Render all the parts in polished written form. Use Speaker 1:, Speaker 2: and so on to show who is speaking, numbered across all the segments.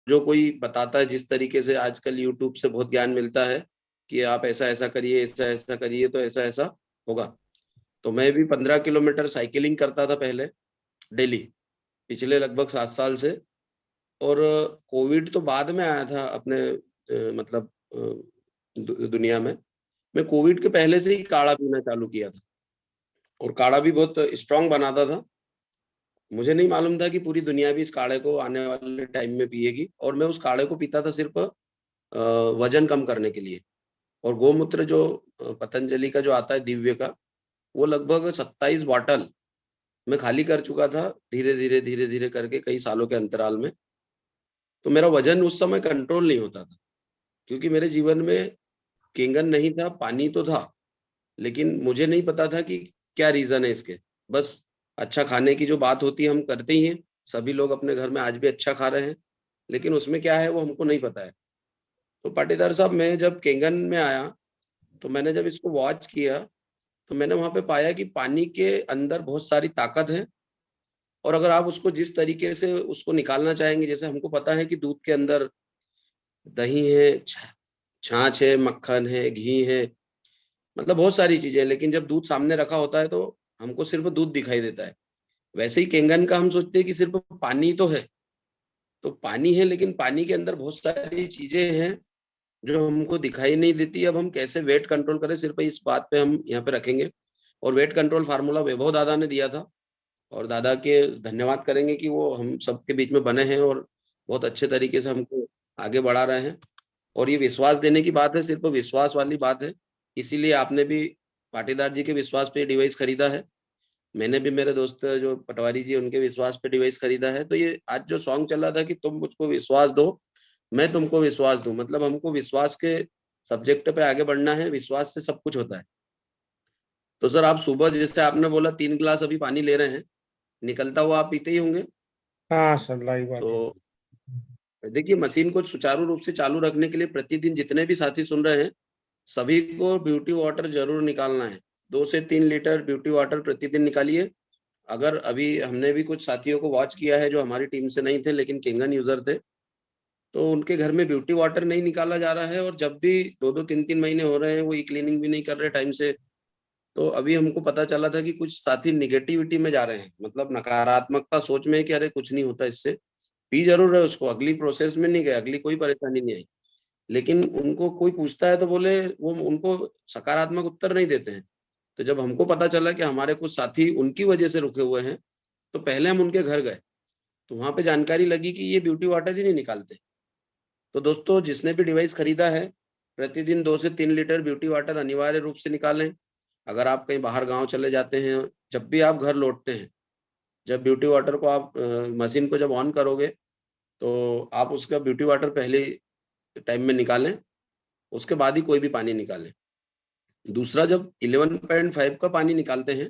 Speaker 1: जो कोई बताता है, जिस तरीके से आजकल यूट्यूब से बहुत ज्ञान मिलता है कि आप ऐसा ऐसा करिए, ऐसा ऐसा करिए तो ऐसा ऐसा होगा। तो मैं भी 15 किलोमीटर साइकिलिंग करता था पहले, डेली, पिछले लगभग 7 साल से। और कोविड तो बाद में आया था अपने मतलब दुनिया में। मैं कोविड के पहले से ही काढ़ा पीना चालू किया था, और काढ़ा भी बहुत स्ट्रांग बनाता था। मुझे नहीं मालूम था कि पूरी दुनिया भी इस काढ़े को आने वाले टाइम में पिएगी, और मैं उस काढ़े को पीता था सिर्फ वजन कम करने के लिए। और गोमूत्र जो पतंजलि का जो आता है दिव्य का, वो लगभग 27 बॉटल मैं खाली कर चुका था, धीरे धीरे करके कई सालों के अंतराल में। तो मेरा वजन उस समय कंट्रोल नहीं होता था, क्योंकि मेरे जीवन में केंगन नहीं था, पानी तो था, लेकिन मुझे नहीं पता था कि क्या रीज़न है इसके। बस अच्छा खाने की जो बात होती है हम करते ही हैं, सभी लोग अपने घर में आज भी अच्छा खा रहे हैं, लेकिन उसमें क्या है वो हमको नहीं पता है। तो पाटीदार साहब, मैं जब केंगन में आया, तो मैंने जब इसको वॉच किया, तो मैंने वहाँ पे पाया कि पानी के अंदर बहुत सारी ताकत है, और अगर आप उसको जिस तरीके से उसको निकालना चाहेंगे, जैसे हमको पता है कि दूध के अंदर दही है, छाछ है, मक्खन है, घी है, मतलब बहुत सारी चीज़ें हैं, लेकिन जब दूध सामने रखा होता है तो हमको सिर्फ़ दूध दिखाई देता है। वैसे ही केंगन का हम सोचते हैं कि सिर्फ़ पानी तो है, तो पानी है, लेकिन पानी के अंदर बहुत सारी चीज़ें हैं जो हमको दिखाई नहीं देती। अब हम कैसे वेट कंट्रोल करें, सिर्फ़ इस बात पे हम यहाँ पे रखेंगे। और वेट कंट्रोल फ़ॉर्मूला वैभव दादा ने दिया था, और दादा के धन्यवाद करेंगे कि वो हम सबके बीच में बने हैं और बहुत अच्छे तरीके से हमको आगे बढ़ा रहे हैं। और ये विश्वास देने की बात है, सिर्फ़ विश्वास वाली बात है। इसीलिए आपने भी पाटीदार जी के विश्वास पे ये डिवाइस खरीदा है। मैंने भी मेरे दोस्त जो पटवारी जी उनके विश्वास पे डिवाइस खरीदा है। तो ये आज जो सॉन्ग चला था कि तुम मुझको विश्वास दो, मैं तुमको विश्वास दूँ, मतलब हमको विश्वास के सब्जेक्ट पे आगे बढ़ना है, विश्वास से सब कुछ होता है। तो सर, आप सुबह जैसे आपने बोला 3 गिलास अभी पानी ले रहे हैं, निकलता हुआ आप पीते ही होंगे?
Speaker 2: हाँ सर, लाइव बात है।
Speaker 1: तो देखिए, मशीन को सुचारू रूप से चालू रखने के लिए प्रतिदिन जितने भी साथी सुन रहे हैं, सभी को ब्यूटी वाटर ज़रूर निकालना है। 2 से 3 लीटर ब्यूटी वाटर प्रतिदिन निकालिए। अगर अभी हमने भी कुछ साथियों को वॉच किया है जो हमारी टीम से नहीं थे लेकिन केंगन यूज़र थे, तो उनके घर में ब्यूटी वाटर नहीं निकाला जा रहा है, और जब भी 2-2 3-3 महीने हो रहे हैं वो ई-क्लीनिंग भी नहीं कर रहे टाइम से। तो अभी हमको पता चला था कि कुछ साथी नेगेटिविटी में जा रहे हैं, मतलब नकारात्मकता सोच में है कि अरे कुछ नहीं होता इससे। पी ज़रूर रहे उसको, अगली प्रोसेस में नहीं गए, अगली कोई परेशानी नहीं आई। लेकिन उनको कोई पूछता है तो बोले वो उनको सकारात्मक उत्तर नहीं देते हैं। तो जब हमको पता चला कि हमारे कुछ साथी उनकी वजह से रुके हुए हैं, तो पहले हम उनके घर गए। तो वहाँ पे जानकारी लगी कि ये ब्यूटी वाटर ही नहीं निकालते। तो दोस्तों, जिसने भी डिवाइस खरीदा है, प्रतिदिन 2 से 3 लीटर ब्यूटी वाटर अनिवार्य रूप से निकालें। अगर आप कहीं बाहर गाँव चले जाते हैं, जब भी आप घर लौटते हैं, जब ब्यूटी वाटर को आप मशीन को जब ऑन करोगे, तो आप उसका ब्यूटी वाटर पहले टाइम में निकालें, उसके बाद ही कोई भी पानी निकालें। दूसरा, जब 11.5 का पानी निकालते हैं,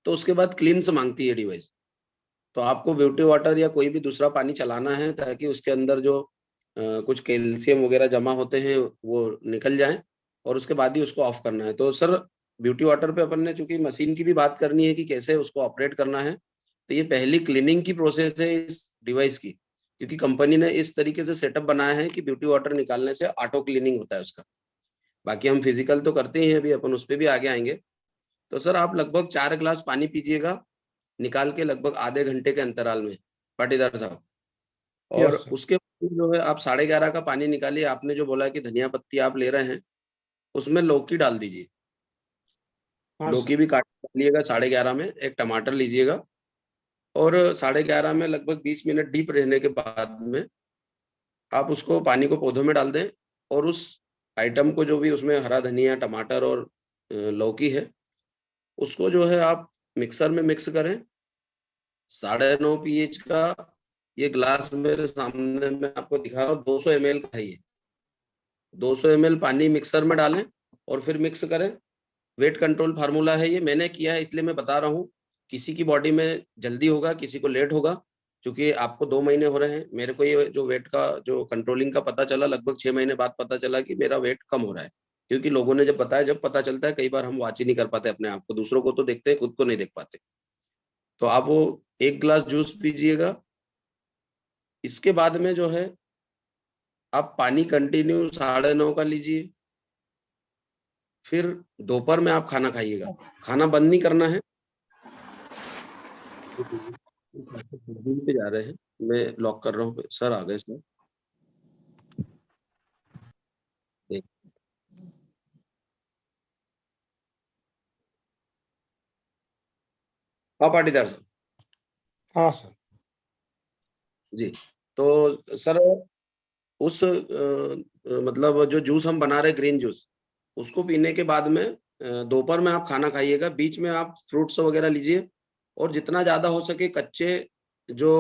Speaker 1: तो उसके बाद क्लीन्स माँगती है डिवाइस। तो आपको ब्यूटी वाटर या कोई भी दूसरा पानी चलाना है ताकि उसके अंदर जो कुछ कैल्शियम वगैरह जमा होते हैं वो निकल जाएँ, और उसके बाद ही उसको ऑफ करना है। तो सर, ब्यूटी वाटर पे अपन ने चूँकि मशीन की भी बात करनी है कि कैसे उसको ऑपरेट करना है, तो ये पहली क्लीनिंग की प्रोसेस है इस डिवाइस की, क्योंकि कंपनी ने इस तरीके से सेटअप बनाया है कि ब्यूटी वाटर निकालने से ऑटो क्लीनिंग होता है उसका। बाकी हम फिजिकल तो करते ही हैं, अभी अपन उस पे भी आगे आएँगे। तो सर, आप लगभग 4 ग्लास पानी पीजिएगा, निकाल के लगभग आधे घंटे के अंतराल में, पाटीदार साहब। और
Speaker 2: यस सर।
Speaker 1: उसके बाद जो है आप 11:30 का पानी निकालिए। आपने जो बोला कि धनिया पत्ती आप ले रहे हैं, उसमें लौकी डाल दीजिए।
Speaker 2: हाँ
Speaker 1: लौकी
Speaker 2: सर।
Speaker 1: भी काट के डालिएगा 11:30 में, एक टमाटर लीजिएगा, और 11:30 में लगभग 20 मिनट डीप रहने के बाद में आप उसको पानी को पौधों में डाल दें, और उस आइटम को जो भी उसमें हरा धनिया, टमाटर और लौकी है, उसको जो है आप मिक्सर में मिक्स करें। 9.5 पीएच का ये ग्लास मेरे सामने मैं आपको दिखा रहा हूँ, 200 ml का है ये। 200 ml पानी मिक्सर में डालें और फिर मिक्स करें। वेट कंट्रोल फार्मूला है ये, मैंने किया है इसलिए मैं बता रहा हूँ। किसी की बॉडी में जल्दी होगा, किसी को लेट होगा, क्योंकि आपको 2 महीने हो रहे हैं। मेरे को ये जो वेट का जो कंट्रोलिंग का पता चला, लगभग 6 महीने बाद पता चला कि मेरा वेट कम हो रहा है। क्योंकि लोगों ने जब बताया, जब पता चलता है, कई बार हम वॉच ही नहीं कर पाते अपने आप को, दूसरों को तो देखते हैं, खुद को नहीं देख पाते। तो आप वो 1 ग्लास जूस पीजिएगा। इसके बाद में जो है आप पानी कंटिन्यू 9:30 का लीजिए। फिर दोपहर में आप खाना खाइएगा, खाना बंद नहीं करना है। पे जा रहे हैं, मैं लॉक कर रहा हूँ। सर आ गए सर। हाँ पाटीदार साहब
Speaker 2: हाँ सर।
Speaker 1: जी। तो सर उस मतलब जो जूस हम बना रहे ग्रीन जूस, उसको पीने के बाद में दोपहर में आप खाना खाइएगा, बीच में आप फ्रूट्स वगैरह लीजिए और जितना ज्यादा हो सके कच्चे जो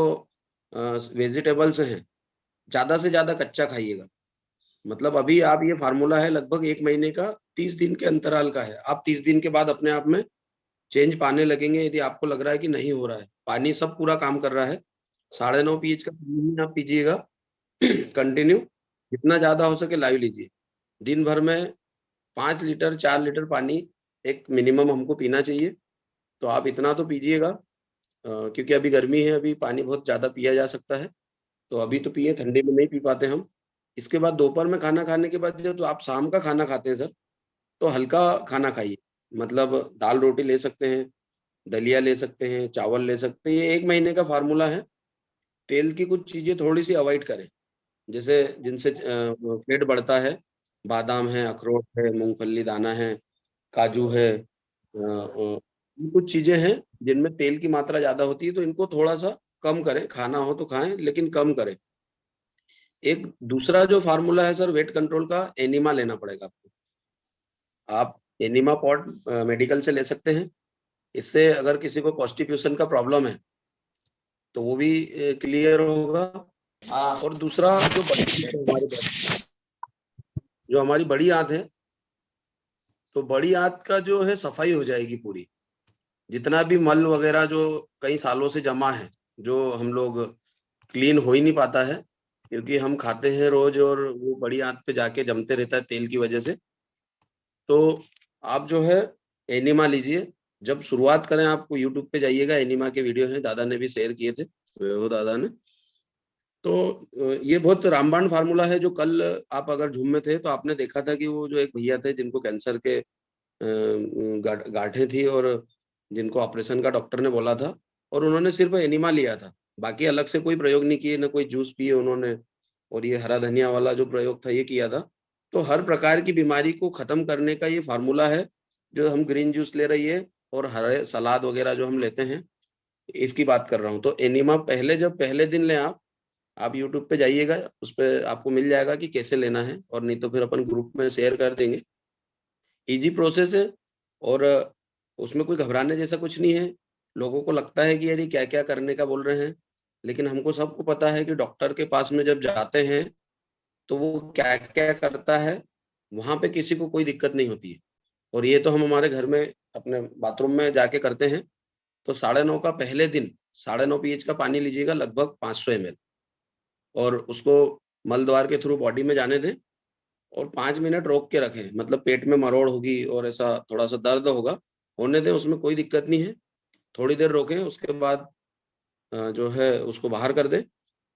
Speaker 1: वेजिटेबल्स हैं ज्यादा से ज्यादा कच्चा खाइएगा। मतलब अभी आप ये फार्मूला है लगभग 1 महीने का, 30 दिन के अंतराल का है। आप 30 दिन के बाद अपने आप में चेंज पाने लगेंगे। यदि आपको लग रहा है कि नहीं हो रहा है, पानी सब पूरा काम कर रहा है, 9.5 pH का पानी आप पीजिएगा कंटिन्यू, जितना ज्यादा हो सके लाइव लीजिए। दिन भर में 5 लीटर 4 लीटर पानी एक मिनिमम हमको पीना चाहिए। तो आप इतना तो पीजिएगा, क्योंकि अभी गर्मी है, अभी पानी बहुत ज्यादा पिया जा सकता है। तो अभी तो पिए, ठंडी में नहीं पी पाते हम। इसके बाद दोपहर में खाना खाने के बाद जब तो आप शाम का खाना खाते हैं सर, तो हल्का खाना खाइए। मतलब दाल रोटी ले सकते हैं, दलिया ले सकते हैं, चावल ले सकते हैं। ये 1 महीने का फार्मूला है। तेल की कुछ चीजें थोड़ी सी अवॉइड करें, जैसे जिनसे फैट बढ़ता है। बादाम है, अखरोट है, मूंगफली दाना है, काजू है, ये कुछ चीजें हैं जिनमें तेल की मात्रा ज्यादा होती है, तो इनको थोड़ा सा कम करें। खाना हो तो खाएं लेकिन कम करें। एक दूसरा जो फार्मूला है सर वेट कंट्रोल का, एनिमा लेना पड़ेगा आपको। आप एनिमा पॉट मेडिकल से ले सकते हैं। इससे अगर किसी को कॉन्स्टिट्यूशन का प्रॉब्लम है तो वो भी क्लियर होगा। और दूसरा जो हमारी बड़ी आंत है, तो बड़ी आंत का जो है सफाई हो जाएगी पूरी। जितना भी मल वगैरह जो कई सालों से जमा है, जो हम लोग क्लीन हो ही नहीं पाता है, क्योंकि हम खाते हैं रोज और वो बड़ी आंत पे जाके जमते रहता है तेल की वजह से। तो आप जो है एनिमा लीजिए। जब शुरुआत करें, आपको यूट्यूब पे जाइएगा, एनिमा के वीडियो हैं, दादा ने भी शेयर किए थे, वो दादा ने। तो ये बहुत रामबाण फार्मूला है। जो कल आप अगर झूम में थे तो आपने देखा था कि वो जो एक भैया थे जिनको कैंसर के गांठें थी और जिनको ऑपरेशन का डॉक्टर ने बोला था, और उन्होंने सिर्फ एनिमा लिया था, बाकी अलग से कोई प्रयोग नहीं किए, न कोई जूस पिए उन्होंने। और ये हरा धनिया वाला जो प्रयोग था ये किया था। तो हर प्रकार की बीमारी को खत्म करने का ये फार्मूला है जो हम ग्रीन जूस ले रही है और हरे सलाद वगैरह जो हम लेते हैं, इसकी बात कर रहा हूँ। तो एनिमा पहले जब पहले दिन लें आप यूट्यूब पे जाइएगा, उस पर आपको मिल जाएगा कि कैसे लेना है, और नहीं तो फिर अपन ग्रुप में शेयर कर देंगे। इजी प्रोसेस है और उसमें कोई घबराने जैसा कुछ नहीं है। लोगों को लगता है कि यार ये क्या क्या करने का बोल रहे हैं, लेकिन हमको सबको पता है कि डॉक्टर के पास में जब जाते हैं तो वो क्या क्या करता है, वहां पे किसी को कोई दिक्कत नहीं होती है। और ये तो हम हमारे घर में अपने बाथरूम में जाके करते हैं। तो 9:30 का पहले दिन 9.5 pH का पानी लीजिएगा, लगभग 500 ml, और उसको मल द्वार के थ्रू बॉडी में जाने दें और 5 मिनट रोक के रखें। मतलब पेट में मरोड़ होगी और ऐसा थोड़ा सा दर्द होगा, होने दें, उसमें कोई दिक्कत नहीं है। थोड़ी देर रोकें, उसके बाद जो है उसको बाहर कर दें।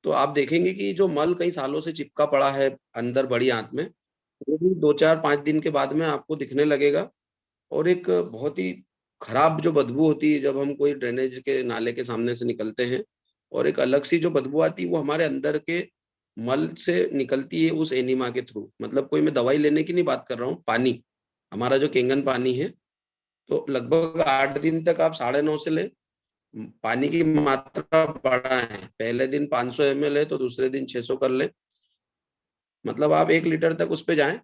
Speaker 1: तो आप देखेंगे कि जो मल कई सालों से चिपका पड़ा है अंदर बड़ी आंत में, वो भी 2 4 5 दिन के बाद में आपको दिखने लगेगा। और एक बहुत ही खराब जो बदबू होती है जब हम कोई ड्रेनेज के नाले के सामने से निकलते हैं, और एक अलग सी जो बदबू आती है, वो हमारे अंदर के मल से निकलती है उस एनिमा के थ्रू। मतलब कोई मैं दवाई लेने की नहीं बात कर रहा हूँ, पानी, हमारा जो केंगन पानी है। तो लगभग 8 दिन तक आप 9:30 से ले, पानी की मात्रा बढ़ाएं। पहले दिन 500 ml है तो दूसरे दिन 600 कर ले, मतलब आप 1 लीटर तक उस पे जाएं।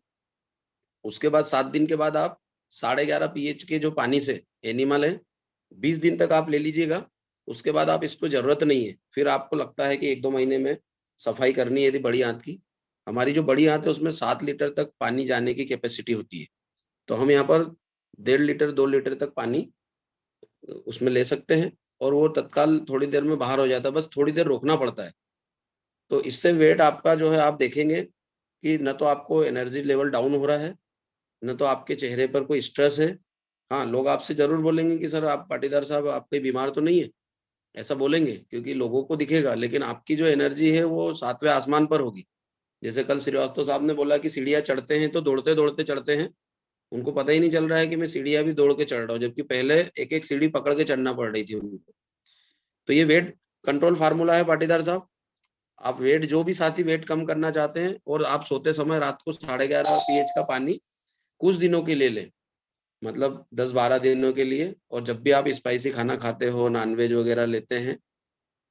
Speaker 1: उसके बाद 7 दिन के बाद आप 11.5 pH के जो पानी से एनिमा लें, 20 दिन तक आप ले लीजिएगा। उसके बाद आप इसको जरूरत नहीं है। फिर आपको लगता है कि 1 2 महीने में सफाई करनी है यदि बड़ी आंत की, हमारी जो बड़ी आंत है उसमें 7 लीटर तक पानी जाने की कैपेसिटी होती है। तो हम यहाँ पर 1.5 लीटर 2 लीटर तक पानी उसमें ले सकते हैं, और वो तत्काल थोड़ी देर में बाहर हो जाता है, बस थोड़ी देर रोकना पड़ता है। तो इससे वेट आपका जो है आप देखेंगे कि न तो आपको एनर्जी लेवल डाउन हो रहा है, न तो आपके चेहरे पर कोई स्ट्रेस है। हाँ, लोग आपसे जरूर बोलेंगे कि सर आप पाटीदार साहब आप कहीं बीमार तो नहीं है, ऐसा बोलेंगे, क्योंकि लोगों को दिखेगा, लेकिन आपकी जो एनर्जी है वो 7वें आसमान पर होगी। जैसे कल श्रीवास्तव साहब ने बोला कि सीढ़ियाँ चढ़ते हैं तो दौड़ते दौड़ते चढ़ते हैं, उनको पता ही नहीं चल रहा है कि मैं सीढ़ियाँ भी दौड़ के चढ़ रहा हूँ, जबकि पहले एक एक सीढ़ी पकड़ के चढ़ना पड़ रही थी उनको। तो ये वेट कंट्रोल फार्मूला है पाटीदार साहब। आप वेट, जो भी साथी वेट कम करना चाहते हैं और आप सोते समय रात को 11.5 pH का पानी कुछ दिनों के लिए लें, मतलब 10-12 दिनों के लिए। और जब भी आप स्पाइसी खाना खाते हो, नॉनवेज वगैरह लेते हैं,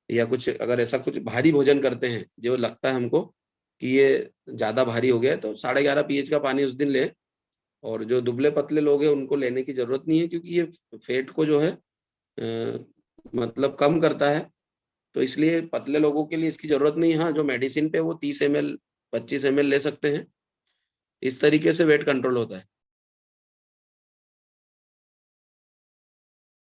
Speaker 1: या कुछ अगर ऐसा कुछ भारी भोजन करते हैं जो लगता है हमको कि ये ज्यादा भारी हो गया है, तो 11.5 pH का पानी उस दिन लें। और जो दुबले पतले लोग हैं उनको लेने की जरूरत नहीं है, क्योंकि ये फैट को जो है मतलब कम करता है, तो इसलिए पतले लोगों के लिए इसकी जरूरत नहीं है। हाँ, जो मेडिसिन पे वो 30 ml 25 ml ले सकते हैं। इस तरीके से वेट कंट्रोल होता है।